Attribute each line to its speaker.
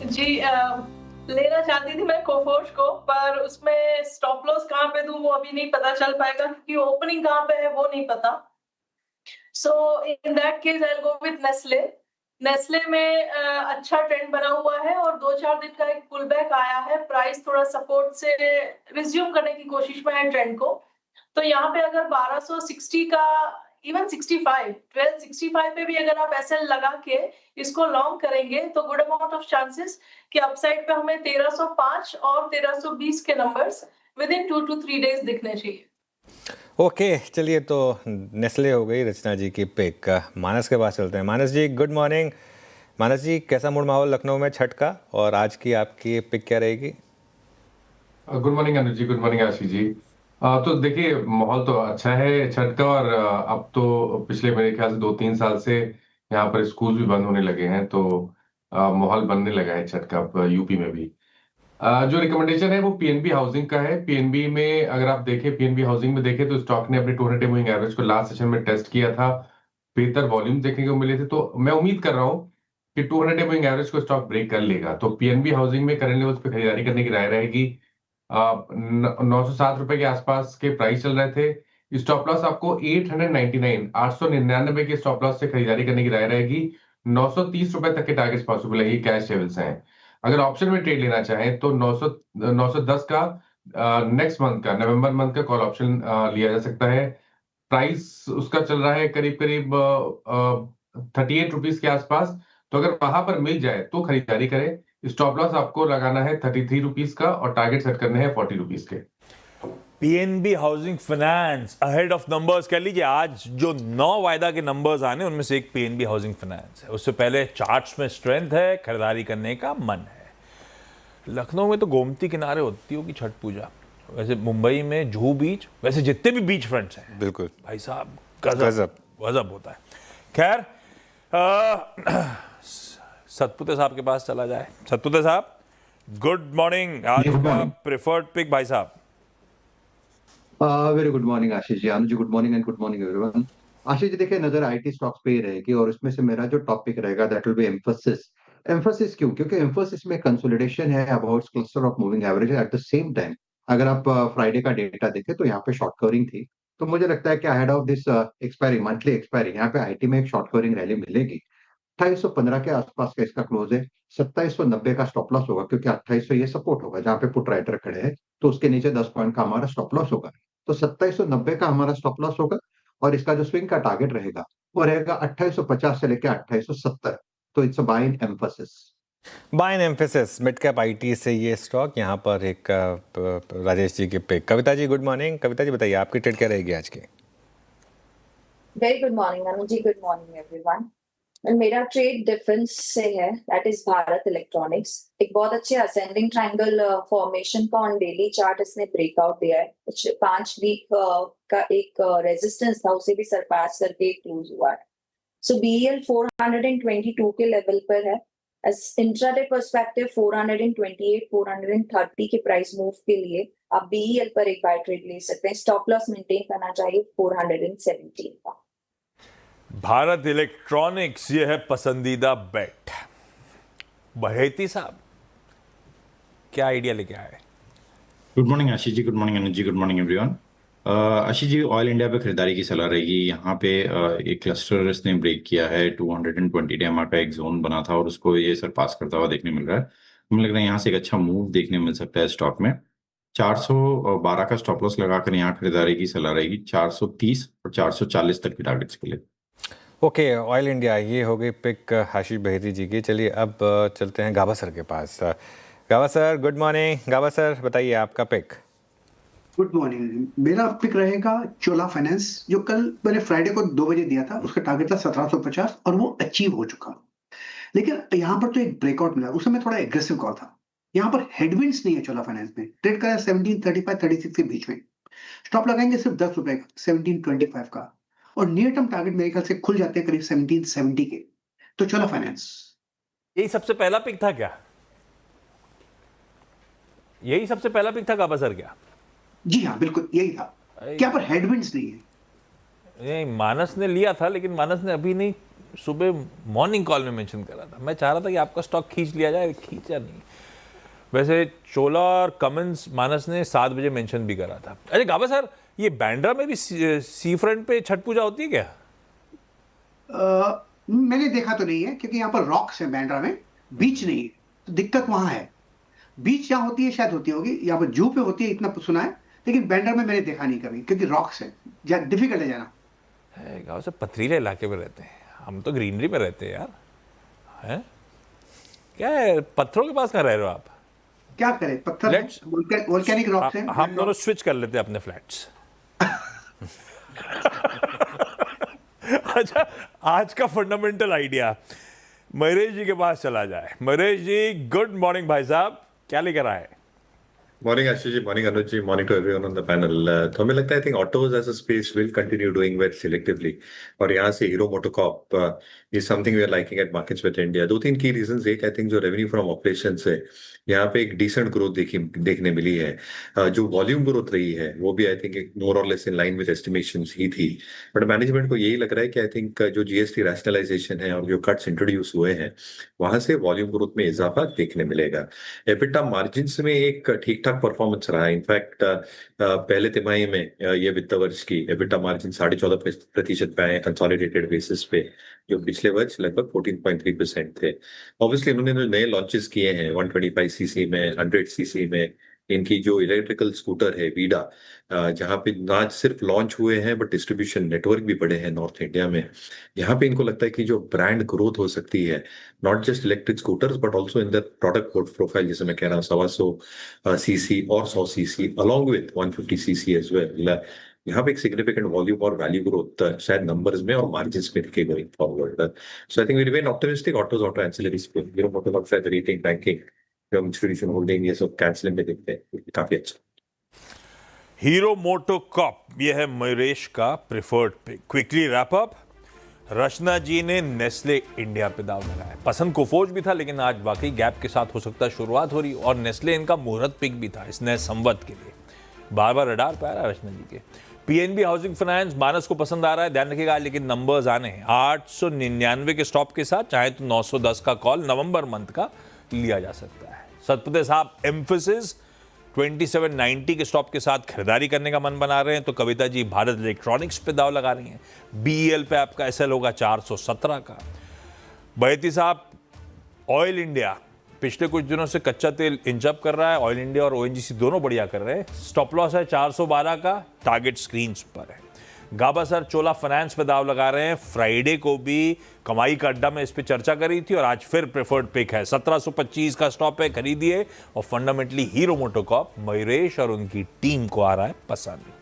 Speaker 1: जी लेना चाहती थी मैं कोफोर्ज को, पर उसमें स्टॉप लॉस कहाँ पे दूँ वो अभी नहीं पता चल पाएगा क्योंकि ओपनिंग कहाँ पे है वो नहीं पता। So in that case I will go with Nestle. Nestle में अच्छा ट्रेंड बना हुआ है और 2-4 दिन का एक पुल बैक आया है। प्राइस थोड़ा सपोर्ट से रिज़्यूम करने की कोशिश में है ट्रेंड को। तो यहाँ पे अगर 1260 का इवन 65 1265 पे भी अगर आप एसएल लगा के इसको लॉन्ग करेंगे तो गुड अमाउंट ऑफ चांसेस कि अपसाइड पे हमें 1305 और 1320 के numbers within 2 to 3 days दिखने चाहिए।
Speaker 2: ओके, चलिए तो नेस्ले हो गई रचना जी की पिक। मानस के पास चलते हैं। मानस जी गुड मॉर्निंग। मानस जी, कैसा मूड माहौल लखनऊ में छठ का, और आज की आपकी पिक क्या रहेगी?
Speaker 3: Good morning Anuj ji, good morning Ashish जी। तो देखिए, माहौल तो अच्छा है छठ का। और अब तो पिछले मेरे ख्याल से 2-3 साल से यहाँ पर स्कूल भी बंद होने लगे हैं, तो माहौल बनने लगा है छठ का अब यूपी में भी। जो रिकमेंडेशन है वो पीएनबी हाउसिंग का है। पीएनबी में अगर आप देखें, पीएनबी हाउसिंग में देखें तो स्टॉक ने अपने 200 मूविंग एवरेज को लास्ट सेशन में टेस्ट किया था। बेहतर वॉल्यूम देखने को मिले थे, तो मैं उम्मीद कर रहा हूँ कि 200 मूविंग एवरेज को स्टॉक ब्रेक कर लेगा। तो पीएनबी हाउसिंग में करंट लेवल्स पे खरीदारी करने की राय रहेगी। 907 रुपए के आसपास के प्राइस चल रहे थे। स्टॉप लॉस आपको 899 899 के स्टॉप लॉस से खरीदारी करने की राय रहेगी। 930 रुपए तक के टारगेट्स पॉसिबल है, ये कैश लेवल्स हैं। अगर ऑप्शन में ट्रेड लेना चाहें तो 910 का नेक्स्ट मंथ का नवंबर मंथ का कॉल ऑप्शन लिया जा सकता है। प्राइस उसका चल रहा है करीब करीब 38 रुपीज के आसपास। तो अगर वहां पर मिल जाए तो खरीदारी करें। स्टॉप लॉस आपको लगाना है 33 रुपीज का और टारगेट सेट करने हैं 40 रुपीज के।
Speaker 4: PNB housing finance ahead of numbers कह लीजिए। आज जो 9 वायदा के नंबर्स आने उनमें से एक पीएनबी हाउसिंग फाइनेंस है। उससे पहले चार्ट्स में स्ट्रेंथ है, खरीदारी करने का मन है। लखनऊ में तो गोमती किनारे होती होगी छठ पूजा, वैसे मुंबई में जुहू बीच, वैसे जितने भी बीच फ्रंट्स हैं
Speaker 2: बिल्कुल
Speaker 4: भाई साहब
Speaker 2: गजब।
Speaker 4: गजब गजब होता है। खैर सतपुते साहब के पास चला जाए। सतपुते साहब गुड मॉर्निंग। आज
Speaker 5: जी गुड
Speaker 4: का
Speaker 5: मॉर्निंग।
Speaker 4: प्रेफर्ड पिक भाई साहब।
Speaker 5: Very good morning Ashish ji, Anuj ji good morning and good morning everyone. Ashish ji देखिए, नजर आईटी स्टॉक्स पे ही रहेगी और उसमें से मेरा जो टॉपिक रहेगा that will be emphasis. Emphasis क्यों? क्योंकि एम्फोसिस में कंसोलिडेशन है about cluster of moving average at the same time. अगर आप फ्राइडे का डेटा देखें तो यहाँ पे शॉर्ट कवरिंग थी। तो मुझे लगता है कि ahead of this expiry monthly expiry यहाँ पे आईटी में एक शॉर्ट कवरिंग रैली मिलेगी। 2815 के आसपास का इसका क्लोज है। 2790 का स्टॉप लॉस होगा क्योंकि 2800 ये सपोर्ट होगा जहां पे पुट राइटर खड़े हैं। तो उसके नीचे 10 पॉइंट का हमारा स्टॉप लॉस होगा। तो 2790 का हमारा स्टॉप लॉस होगा और इसका जो स्विंग का टारगेट रहेगा वो रहेगा 2850 से लेकर 2870। तो it's a buy in Mphasis.
Speaker 2: Buy an Mphasis mid cap IT से ये स्टॉक यहाँ पर एक राजेश जी की pick. Kavita ji good morning. Kavita ji बताइए आपकी ट्रेड क्या रहेगी आज की?
Speaker 6: Very good morning Anu ji, good morning everyone. मेरा ट्रेड डिफेंस से है, दैट इज भारत इलेक्ट्रॉनिक्स। एक बहुत अच्छे असेंडिंग ट्रायंगल फॉर्मेशन का ऑन डेली चार्ट इसने ब्रेकआउट दिया है। 5 वीक का एक रेजिस्टेंस था, उसे भी सरपास करके क्लोज हुआ है। सो बीईएल 422 के लेवल पर है। एज इंट्राडे पर्सपेक्टिव 428 430 के प्राइस मूव के लिए आप बीईएल पर एक बाय ट्रेड ले सकते हैं। स्टॉप लॉस मेंटेन करना चाहिए 417 का।
Speaker 4: भारत इलेक्ट्रॉनिक्स ये है पसंदीदा बेट। बहेती साहब क्या आइडिया लेके आए?
Speaker 7: गुड मॉर्निंग आशीष जी, good morning Anuj ji, good morning everyone. Ashish जी, ऑयल इंडिया पे खरीदारी की सलाह रहेगी। यहाँ पे एक क्लस्टर इसने ब्रेक किया है। 220 डेमा का एक जोन बना था और उसको ये सरपास करता हुआ देखने मिल रहा है। हमें लग रहा है यहाँ से एक अच्छा मूव देखने मिल सकता है स्टॉक में। 412 का स्टॉप लॉस लगाकर यहाँ खरीदारी की सलाह रहेगी। 430 और 440 तक की टारगेट्स के लिए।
Speaker 2: ओके, ऑयल इंडिया ये हो गई पिक आशीष बहेती जी की। चलिए अब चलते हैं गाबा सर के पास। गाबा सर गुड मॉर्निंग। गाबा सर बताइए आपका पिक।
Speaker 8: Good morning. मेरा पिक रहेगा चोला फाइनेंस, जो कल मैंने फ्राइडे को 2 बजे दिया था। उसका टारगेट था 1750 और वो अचीव हो चुका। लेकिन यहाँ पर तो एक ब्रेकआउट मिला, उस समय थोड़ा एग्रेसिव कॉल था। यहाँ पर हेडविंड्स नहीं है चोला फाइनेंस में। ट्रेड करा 1735-36 के बीच में। स्टॉप लगाएंगे सिर्फ 10 रुपए का, 1725 का। और नियर टर्म टारगेट मेरे ख्याल से खुल जाते हैं करीब 1770 के। तो चोला फाइनेंस
Speaker 4: यही सबसे पहला पिक था क्या? यही सबसे पहला पिक था गाबा सर क्या?
Speaker 8: जी हाँ, बिल्कुल यही था। क्या पर हेडविंड्स नहीं है?
Speaker 4: मानस ने लिया था, लेकिन मानस ने अभी नहीं सुबह मॉर्निंग कॉल में मेंशन करा था। मैं चाह रहा था कि आपका स्टॉक खींच लिया जाए, खींचा नहीं। वैसे चोला और कमिंस मानस ने 7 बजे मेंशन भी करा था। अरे गाबा सर, ये बांद्रा में भी सी फ्रंट पे छठ पूजा होती है क्या?
Speaker 8: मैंने देखा तो नहीं है, क्योंकि यहाँ पर रॉक्स है बांद्रा में, बीच नहीं है, तो दिक्कत वहां है। बीच जहाँ होती है शायद होती होगी, यहाँ पर जू पे होती है इतना सुना है, लेकिन बांद्रा में मैंने देखा नहीं कभी, क्योंकि रॉक्स है, डिफिकल्ट है जाना।
Speaker 4: गाँव से पथरीले इलाके में रहते हैं हम, तो ग्रीनरी में रहते हैं यार। हैं क्या है, पत्थरों के पास कहाँ रह रहे हो आप?
Speaker 8: क्या करें, पत्थर वोल्केनिक रॉक्स हैं।
Speaker 4: हम दोनों स्विच कर लेते हैं अपने फ्लैट्स। अच्छा, आज का फंडामेंटल आइडिया महेश जी के पास चला जाए। महेश जी, गुड मॉर्निंग भाई साहब, क्या लेकर आए?
Speaker 9: Morning Ashish ji, morning Anuj ji, morning to everyone on the panel. तो हमें लगता है, I think autos as a space will continue doing well selectively, और यहाँ से Hero MotoCorp is something we are liking at markets with India. 2-3 की रीजंस। एक, आई थिंक जो रेवेन्यू फ्रॉम ऑपरेशंस है, यहाँ पे एक डिसेंट ग्रोथ देखने मिली है। जो वॉल्यूम ग्रोथ रही है वो भी आई थिंक मोर और less in line with estimations ही थी। बट मैनेजमेंट को यही लग रहा है कि आई थिंक जो जीएसटी रैशनलाइजेशन है और जो कट्स इंट्रोड्यूस हुए हैं, वहां से वॉल्यूम ग्रोथ में इजाफा देखने मिलेगा। एबिटा मार्जिन्स में एक ठीक ठाक परफॉर्मेंस रहा है। इनफैक्ट पहले तिमाही में ये वित्त वर्ष की एबिटा मार्जिन 14.5% पे आए कंसोलिडेटेड बेसिस पे, जो पिछले वर्ष लगभग 14.3% थे। ऑब्वियसली इन्होंने जो नए लॉन्चेस किए हैं 125 सीसी में, 100 सीसी में, इनकी जो इलेक्ट्रिकल स्कूटर है वीडा, जहाँ पे ना सिर्फ लॉन्च हुए हैं बट डिस्ट्रीब्यूशन नेटवर्क भी बड़े हैं नॉर्थ इंडिया में। यहाँ पे इनको लगता है कि जो ब्रांड ग्रोथ हो सकती है, not just electric scooters but also in the product profile, जैसे मैं कह रहा हूँ 125 सीसी और 100 CC along with 150 CC as well. यहाँ पे एक सिग्निफिकेंट वॉल्यूम और वैल्यू ग्रोथ शायद नंबर्स में और मार्जिन्स में दिखे going forward. So I think we remain optimistic. Autos, auto ancillaries पे Hero MotoCorp, rating, banking, institution holding, ये सब कैंसिल में दिखते हैं काफी अच्छा।
Speaker 4: हीरो मोटोकॉर्प, यह है महेश का preferred pick. Quickly wrap up. Rachna ji ने नेस्ले इंडिया पे दाव लगाया। पसंद कोफोर्ज भी था, लेकिन आज वाकई गैप के साथ हो सकता है शुरुआत हो रही, और नेस्ले इनका मुहूर्त पिक भी था इस नए संवत के लिए। बार बार रडार पे आ रहा है रचना जी के। पीएनबी हाउसिंग फाइनेंस मानस को पसंद आ रहा है, ध्यान रखिएगा, लेकिन नंबर्स आने हैं 899 के स्टॉप के साथ, चाहे तो 910 का कॉल नवंबर मंथ का लिया जा सकता है। सतपते साहब एम्फेसिस 2790 के स्टॉप के साथ खरीदारी करने का मन बना रहे हैं, तो कविता जी भारत इलेक्ट्रॉनिक्स पे दाव लगा रही हैं। बीईएल पे आपका एसएल होगा 417 का। बहेती साहब ऑयल इंडिया पिछले कुछ दिनों से कच्चा तेल इंच अप कर रहा है, ऑयल इंडिया और ओएनजीसी दोनों बढ़िया कर रहे हैं। स्टॉप लॉस है 412 का, टारगेट स्क्रीन पर है। गाबा सर चोला फाइनेंस पे दाव लगा रहे हैं। फ्राइडे को भी कमाई का अड्डा में इस पे चर्चा करी थी, और आज फिर प्रेफर्ड पिक है। 1725 का स्टॉप है, खरीदिए। और फंडामेंटली हीरो मोटोकॉर्प महेश और उनकी टीम को आ रहा है पसंद।